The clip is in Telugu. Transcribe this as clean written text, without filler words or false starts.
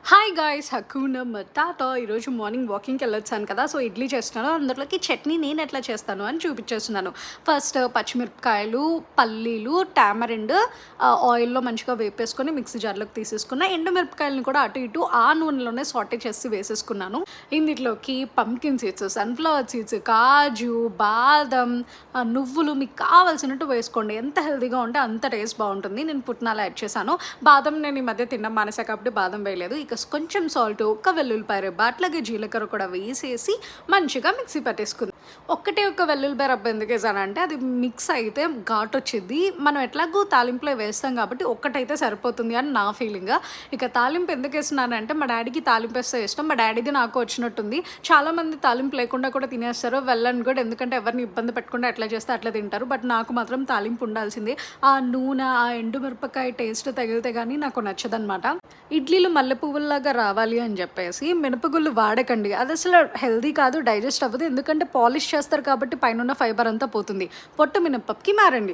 హాయ్ గాయ్స్, హక్కున మటాతో ఈరోజు మార్నింగ్ వాకింగ్కి వెళ్ళొచ్చాను కదా. సో ఇడ్లీ చేస్తున్నాను, అందులోకి చట్నీ నేను ఎట్లా చేస్తాను అని చూపించేస్తున్నాను. ఫస్ట్ పచ్చిమిరపకాయలు, పల్లీలు, టామరిండ్ ఆయిల్లో మంచిగా వేపేసుకొని మిక్సీ జార్లోకి తీసేసుకున్న. ఎండుమిరపకాయలను కూడా అటు ఇటు ఆ నూనెలోనే సాటే చేసి వేసేసుకున్నాను. ఇందులోకి పంకిన్ సీడ్స్, సన్ఫ్లవర్ సీడ్స్, కాజు, బాదం, నువ్వులు మీకు కావాల్సినట్టు వేసుకోండి. ఎంత హెల్తీగా ఉంటే అంత టేస్ట్ బాగుంటుంది. నేను పుట్నాలు యాడ్ చేశాను. బాదం నేను ఈ మధ్య తినడం మానేసా కాబట్టి బాదం వేయలేదు. ఇక కొంచెం సాల్ట్, ఒక్క వెల్లుల్లిపాయ రెబ్బ, అట్లాగే జీలకర్ర కూడా వేసేసి మంచిగా మిక్సీ పట్టేసుకుంది. ఒక్క వెల్లుల్లిపాయ రబ్బ ఎందుకు వేసానంటే అది మిక్స్ అయితే ఘాటు వచ్చింది. మనం ఎట్లాగూ తాలింపులో వేస్తాం కాబట్టి ఒక్కటైతే సరిపోతుంది అని నా ఫీలింగ్. ఇక తాలింపు ఎందుకు వేస్తున్నానంటే మా డాడీకి తాలింపు వేస్తే ఇష్టం. మా డాడీది నాకు వచ్చినట్టుంది. చాలామంది తాలింపు లేకుండా కూడా తినేస్తారు, వెళ్ళని కూడా, ఎందుకంటే ఎవరిని ఇబ్బంది పెట్టకుండా ఎట్లా చేస్తే అట్లా తింటారు. బట్ నాకు మాత్రం తాలింపు ఉండాల్సిందే. ఆ నూనె, ఆ ఎండుమిరపకాయ టేస్ట్ తగిలితే కానీ నాకు నచ్చదనమాట. ఇడ్లీలు మల్లె పువ్వుల్లాగా రావాలి అని చెప్పేసి మినపగుళ్ళు వాడకండి. అది అసలు హెల్దీ కాదు, డైజెస్ట్ అవ్వదు. ఎందుకంటే పాలిష్ చేస్తారు కాబట్టి పైన ఫైబర్ అంతా పోతుంది. పొట్టు మినపప్పుకి మారండి.